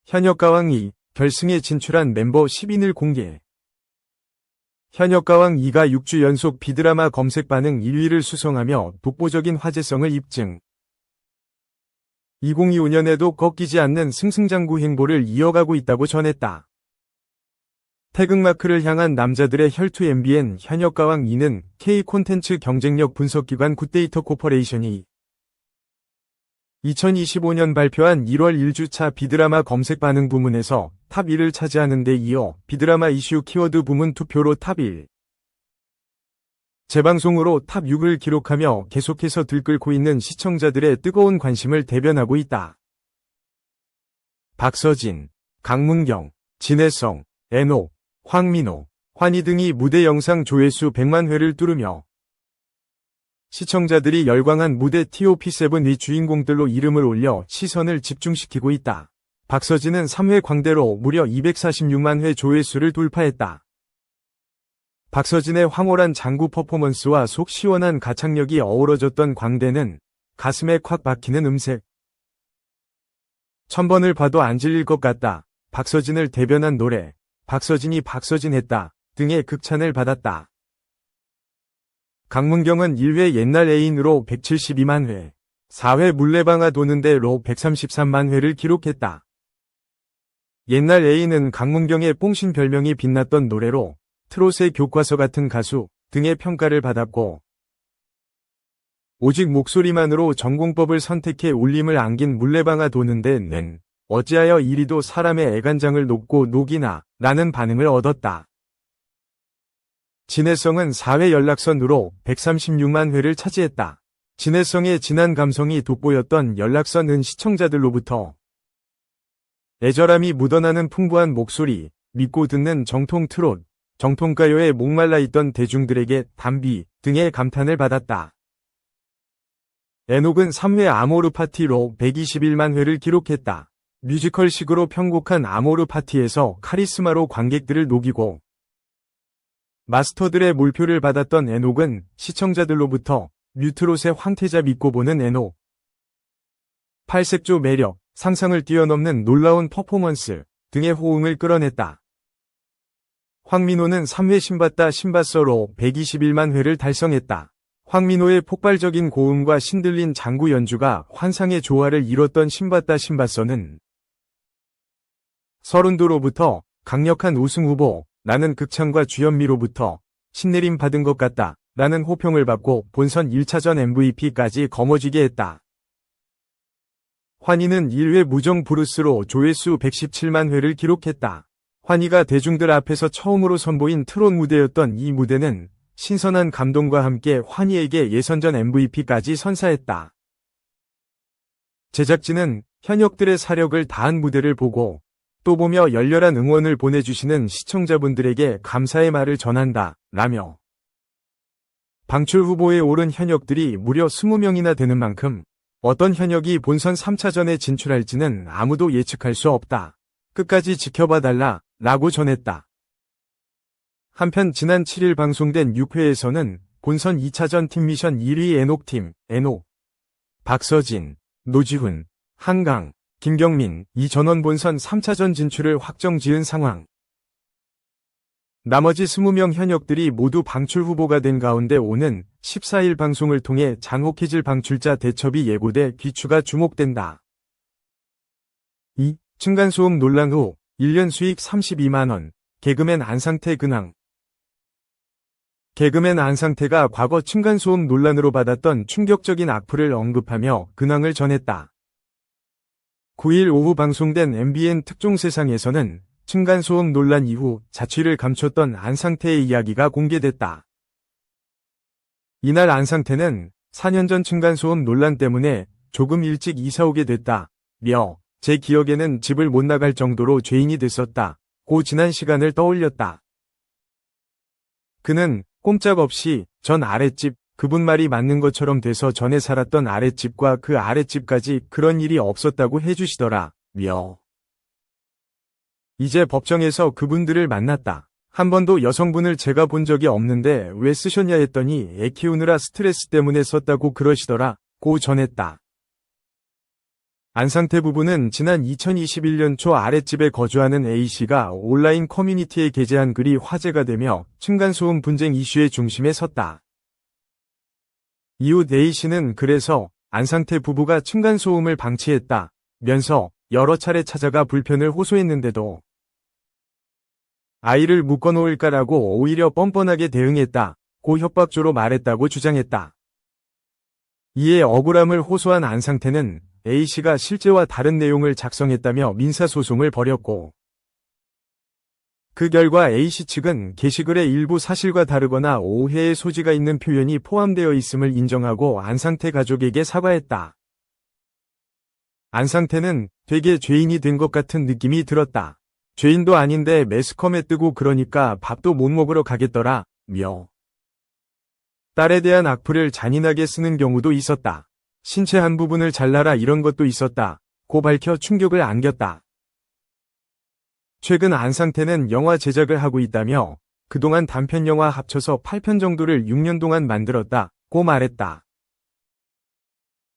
현역가왕 2, 결승에 진출한 멤버 10인을 공개. 현역가왕 2가 6주 연속 비드라마 검색 반응 1위를 수성하며 독보적인 화제성을 입증. 2025년에도 꺾이지 않는 승승장구 행보를 이어가고 있다고 전했다. 태극마크를 향한 남자들의 혈투 MBN 현역가왕 2는 K 콘텐츠 경쟁력 분석기관 굿데이터 코퍼레이션이 2025년 발표한 1월 1주차 비드라마 검색 반응 부문에서 탑 1을 차지하는 데 이어 비드라마 이슈 키워드 부문 투표로 탑 1, 재방송으로 탑 6을 기록하며 계속해서 들끓고 있는 시청자들의 뜨거운 관심을 대변하고 있다. 박서진, 강문경, 진혜성, 애녹, 황민호, 환희 등이 무대 영상 조회수 100만 회를 뚫으며 시청자들이 열광한 무대 TOP7의 주인공들로 이름을 올려 시선을 집중시키고 있다. 박서진은 3회 광대로 무려 246만 회 조회수를 돌파했다. 박서진의 황홀한 장구 퍼포먼스와 속 시원한 가창력이 어우러졌던 광대는 가슴에 콱 박히는 음색. 1000번을 봐도 안 질릴 것 같다. 박서진을 대변한 노래, 박서진이 박서진했다 등의 극찬을 받았다. 강문경은 1회 옛날 애인으로 172만 회, 4회 물레방아 도는데로 133만 회를 기록했다. 옛날 애인은 강문경의 뽕신 별명이 빛났던 노래로 트롯의 교과서 같은 가수 등의 평가를 받았고, 오직 목소리만으로 전공법을 선택해 울림을 안긴 물레방아 도는데는 어찌하여 이리도 사람의 애간장을 녹고 녹이나 라는 반응을 얻었다. 진혜성은 4회 연락선으로 136만 회를 차지했다. 진혜성의 진한 감성이 돋보였던 연락선은 시청자들로부터 애절함이 묻어나는 풍부한 목소리, 믿고 듣는 정통 트롯, 정통가요에 목말라 있던 대중들에게 담비 등의 감탄을 받았다. 애녹은 3회 아모르 파티로 121만 회를 기록했다. 뮤지컬식으로 편곡한 아모르 파티에서 카리스마로 관객들을 녹이고 마스터들의 몰표를 받았던 애녹은 시청자들로부터 뮤트롯의 황태자 믿고 보는 애녹, 팔색조 매력, 상상을 뛰어넘는 놀라운 퍼포먼스 등의 호응을 끌어냈다. 황민호는 3회 신봤다 신봤어로 121만 회를 달성했다. 황민호의 폭발적인 고음과 신들린 장구 연주가 환상의 조화를 이뤘던 신봤다 신봤어는 서른도로부터 강력한 우승 후보, 나는 극찬과 주현미로부터 신내림 받은 것 같다 라는 호평을 받고 본선 1차전 MVP까지 거머쥐게 했다. 환희는 1회 무정 브루스로 조회수 117만 회를 기록했다. 환희가 대중들 앞에서 처음으로 선보인 트롯 무대였던 이 무대는 신선한 감동과 함께 환희에게 예선전 MVP까지 선사했다. 제작진은 현역들의 사력을 다한 무대를 보고 또 보며 열렬한 응원을 보내주시는 시청자분들에게 감사의 말을 전한다 라며 방출 후보에 오른 현역들이 무려 20명이나 되는 만큼 어떤 현역이 본선 3차전에 진출할지는 아무도 예측할 수 없다. 끝까지 지켜봐달라 라고 전했다. 한편 지난 7일 방송된 6회에서는 본선 2차전 팀미션 1위 애녹팀, 애녹, 박서진, 노지훈, 한강, 김경민, 이전원 본선 3차전 진출을 확정지은 상황. 나머지 20명 현역들이 모두 방출 후보가 된 가운데 오는 14일 방송을 통해 장혹해질 방출자 대첩이 예고돼 귀추가 주목된다. 2. 층간소음 논란 후 1년 수익 32만원, 개그맨 안상태 근황. 개그맨 안상태가 과거 층간소음 논란으로 받았던 충격적인 악플을 언급하며 근황을 전했다. 9일 오후 방송된 MBN 특종세상에서는 층간소음 논란 이후 자취를 감췄던 안상태의 이야기가 공개됐다. 이날 안상태는 4년 전 층간소음 논란 때문에 조금 일찍 이사오게 됐다며 제 기억에는 집을 못 나갈 정도로 죄인이 됐었다 고 지난 시간을 떠올렸다. 그는 꼼짝없이 전 아랫집 그분 말이 맞는 것처럼 돼서 전에 살았던 아랫집과 그 아랫집까지 그런 일이 없었다고 해주시더라 며 이제 법정에서 그분들을 만났다. 한 번도 여성분을 제가 본 적이 없는데 왜 쓰셨냐 했더니 애 키우느라 스트레스 때문에 썼다고 그러시더라 고 전했다. 안상태 부부는 지난 2021년 초 아랫집에 거주하는 A씨가 온라인 커뮤니티에 게재한 글이 화제가 되며 층간소음 분쟁 이슈의 중심에 섰다. 이후 A씨는 글에서 안상태 부부가 층간소음을 방치했다면서 여러 차례 찾아가 불편을 호소했는데도 아이를 묶어놓을까라고 오히려 뻔뻔하게 대응했다고 협박조로 말했다고 주장했다. 이에 억울함을 호소한 안상태는 A씨가 실제와 다른 내용을 작성했다며 민사소송을 벌였고, 그 결과 A씨 측은 게시글의 일부 사실과 다르거나 오해의 소지가 있는 표현이 포함되어 있음을 인정하고 안상태 가족에게 사과했다. 안상태는 되게 죄인이 된 것 같은 느낌이 들었다. 죄인도 아닌데 매스컴에 뜨고 그러니까 밥도 못 먹으러 가겠더라, 며 딸에 대한 악플을 잔인하게 쓰는 경우도 있었다. 신체 한 부분을 잘라라 이런 것도 있었다. 고 밝혀 충격을 안겼다. 최근 안상태는 영화 제작을 하고 있다며 그동안 단편 영화 합쳐서 8편 정도를 6년 동안 만들었다고 말했다.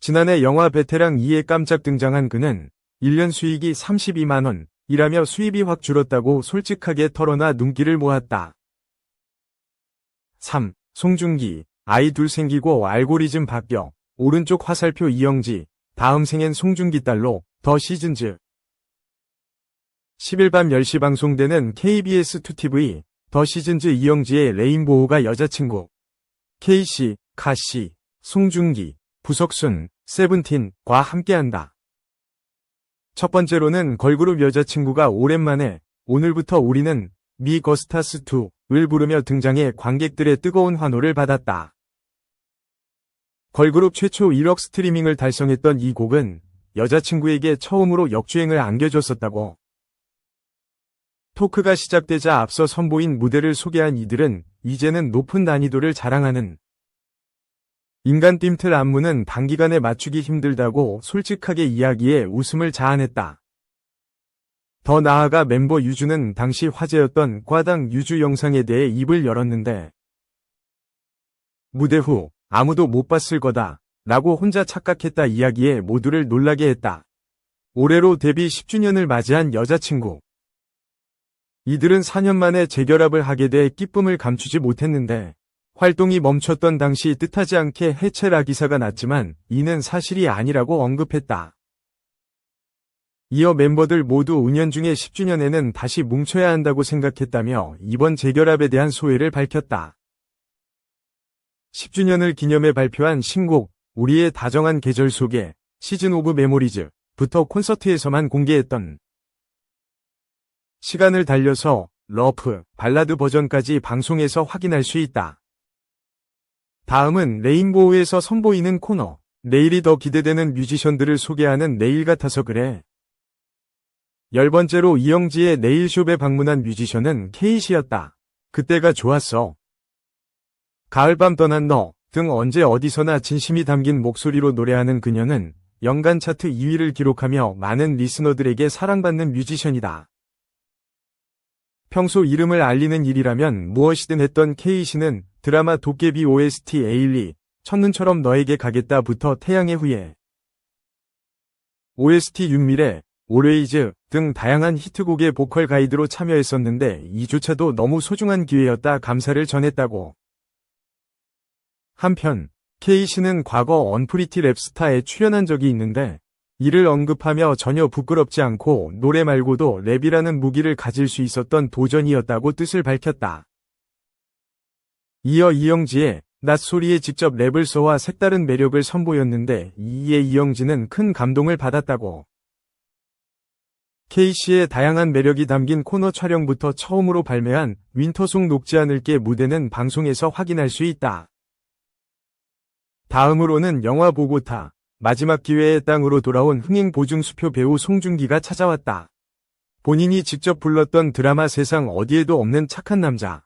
지난해 영화 베테랑 2에 깜짝 등장한 그는 1년 수익이 32만 원이라며 수입이 확 줄었다고 솔직하게 털어놔 눈길을 모았다. 3. 송중기, 아이 둘 생기고 알고리즘 바뀌어. 오른쪽 화살표 이영지, 다음 생엔 송중기 딸로, 더 시즌즈. 10일 밤 10시 방송되는 KBS2TV, 더 시즌즈 이영지의 레인보우가 여자친구. K씨, 가씨, 송중기, 부석순, 세븐틴과 함께한다. 첫 번째로는 걸그룹 여자친구가 오랜만에 오늘부터 우리는 미거스타스2를 부르며 등장해 관객들의 뜨거운 환호를 받았다. 걸그룹 최초 1억 스트리밍을 달성했던 이 곡은 여자친구에게 처음으로 역주행을 안겨줬었다고. 토크가 시작되자 앞서 선보인 무대를 소개한 이들은 이제는 높은 난이도를 자랑하는 인간 뜀틀 안무는 단기간에 맞추기 힘들다고 솔직하게 이야기해 웃음을 자아냈다. 더 나아가 멤버 유주는 당시 화제였던 과당 유주 영상에 대해 입을 열었는데 무대 후 아무도 못 봤을 거다 라고 혼자 착각했다 이야기에 모두를 놀라게 했다. 올해로 데뷔 10주년을 맞이한 여자친구. 이들은 4년 만에 재결합을 하게 돼 기쁨을 감추지 못했는데 활동이 멈췄던 당시 뜻하지 않게 해체라 기사가 났지만 이는 사실이 아니라고 언급했다. 이어 멤버들 모두 은연중에 10주년에는 다시 뭉쳐야 한다고 생각했다며 이번 재결합에 대한 소회를 밝혔다. 10주년을 기념해 발표한 신곡 우리의 다정한 계절 속에 시즌 오브 메모리즈부터 콘서트에서만 공개했던 시간을 달려서 러프, 발라드 버전까지 방송에서 확인할 수 있다. 다음은 레인보우에서 선보이는 코너. 내일이 더 기대되는 뮤지션들을 소개하는 내일 같아서 그래. 10번째로 이영지의 네일숍에 방문한 뮤지션은 K씨였다. 그때가 좋았어. 가을밤 떠난 너 등 언제 어디서나 진심이 담긴 목소리로 노래하는 그녀는 연간 차트 2위를 기록하며 많은 리스너들에게 사랑받는 뮤지션이다. 평소 이름을 알리는 일이라면 무엇이든 했던 K씨는 드라마 도깨비 OST 에일리, 첫눈처럼 너에게 가겠다부터 태양의 후예, OST 윤미래, Always 등 다양한 히트곡의 보컬 가이드로 참여했었는데 이조차도 너무 소중한 기회였다 감사를 전했다고. 한편 K씨는 과거 언프리티 랩스타에 출연한 적이 있는데 이를 언급하며 전혀 부끄럽지 않고 노래 말고도 랩이라는 무기를 가질 수 있었던 도전이었다고 뜻을 밝혔다. 이어 이영지의 낫소리에 직접 랩을 써와 색다른 매력을 선보였는데 이에 이영지는 큰 감동을 받았다고. K씨의 다양한 매력이 담긴 코너 촬영부터 처음으로 발매한 윈터송 녹지 않을게 무대는 방송에서 확인할 수 있다. 다음으로는 영화 보고타, 마지막 기회의 땅으로 돌아온 흥행 보증수표 배우 송중기가 찾아왔다. 본인이 직접 불렀던 드라마 세상 어디에도 없는 착한 남자.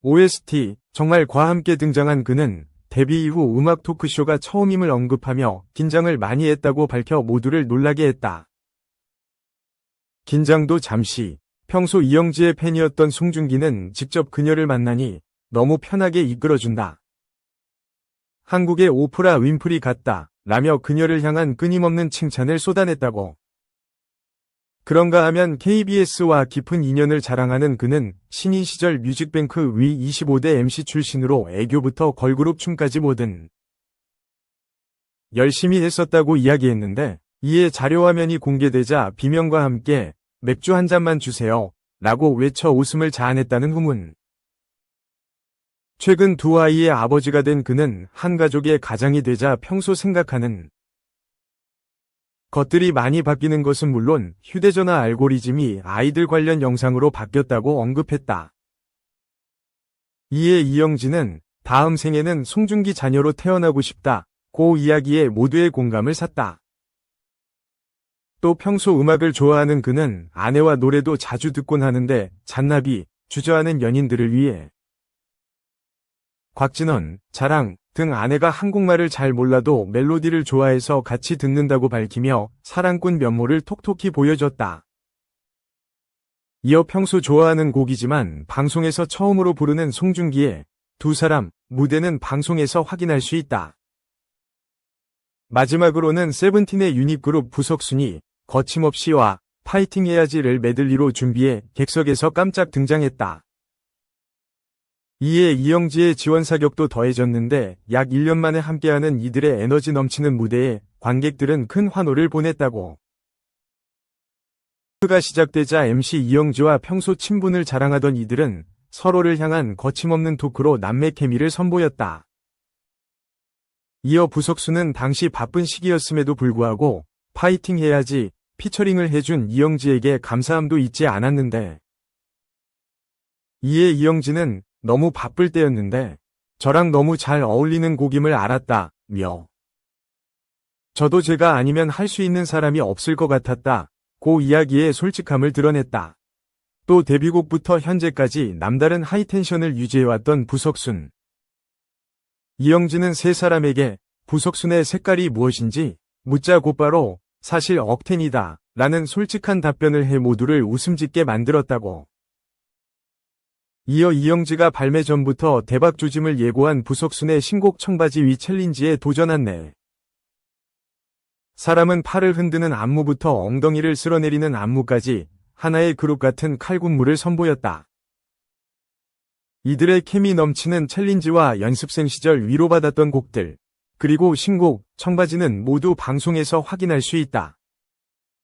OST, 정말과 함께 등장한 그는 데뷔 이후 음악 토크쇼가 처음임을 언급하며 긴장을 많이 했다고 밝혀 모두를 놀라게 했다. 긴장도 잠시. 평소 이영지의 팬이었던 송중기는 직접 그녀를 만나니 너무 편하게 이끌어준다. 한국의 오프라 윈프리 같다 라며 그녀를 향한 끊임없는 칭찬을 쏟아냈다고. 그런가 하면 KBS와 깊은 인연을 자랑하는 그는 신인 시절 뮤직뱅크 위 25대 MC 출신으로 애교부터 걸그룹 춤까지 뭐든 열심히 했었다고 이야기했는데, 이에 자료화면이 공개되자 비명과 함께 맥주 한 잔만 주세요 라고 외쳐 웃음을 자아냈다는 후문. 최근 두 아이의 아버지가 된 그는 한 가족의 가장이 되자 평소 생각하는 것들이 많이 바뀌는 것은 물론 휴대전화 알고리즘이 아이들 관련 영상으로 바뀌었다고 언급했다. 이에 이영지는 다음 생에는 송중기 자녀로 태어나고 싶다고 이야기에 모두의 공감을 샀다. 또 평소 음악을 좋아하는 그는 아내와 노래도 자주 듣곤 하는데 잔나비, 주저하는 연인들을 위해 곽진원, 자랑 등 아내가 한국말을 잘 몰라도 멜로디를 좋아해서 같이 듣는다고 밝히며 사랑꾼 면모를 톡톡히 보여줬다. 이어 평소 좋아하는 곡이지만 방송에서 처음으로 부르는 송중기의 두 사람 무대는 방송에서 확인할 수 있다. 마지막으로는 세븐틴의 유닛그룹 부석순이 거침없이와 파이팅 해야지를 메들리로 준비해 객석에서 깜짝 등장했다. 이에 이영지의 지원 사격도 더해졌는데 약 1년 만에 함께하는 이들의 에너지 넘치는 무대에 관객들은 큰 환호를 보냈다고. 가 시작되자 MC 이영지와 평소 친분을 자랑하던 이들은 서로를 향한 거침없는 토크로 남매 케미를 선보였다. 이어 부석순은 당시 바쁜 시기였음에도 불구하고 파이팅 해야지 피처링을 해준 이영지에게 감사함도 잊지 않았는데, 이에 이영지는 너무 바쁠 때였는데 저랑 너무 잘 어울리는 곡임을 알았다며 저도 제가 아니면 할 수 있는 사람이 없을 것 같았다고 이야기에 솔직함을 드러냈다. 또 데뷔곡부터 현재까지 남다른 하이텐션을 유지해왔던 부석순. 이영지는 세 사람에게 부석순의 색깔이 무엇인지 묻자 곧바로 사실 억텐이다 라는 솔직한 답변을 해 모두를 웃음 짓게 만들었다고. 이어 이영지가 발매 전부터 대박 조짐을 예고한 부석순의 신곡 청바지 위 챌린지에 도전한 네 사람은 팔을 흔드는 안무부터 엉덩이를 쓸어내리는 안무까지 하나의 그룹 같은 칼군무를 선보였다. 이들의 케미 넘치는 챌린지와 연습생 시절 위로받았던 곡들, 그리고 신곡 청바지는 모두 방송에서 확인할 수 있다.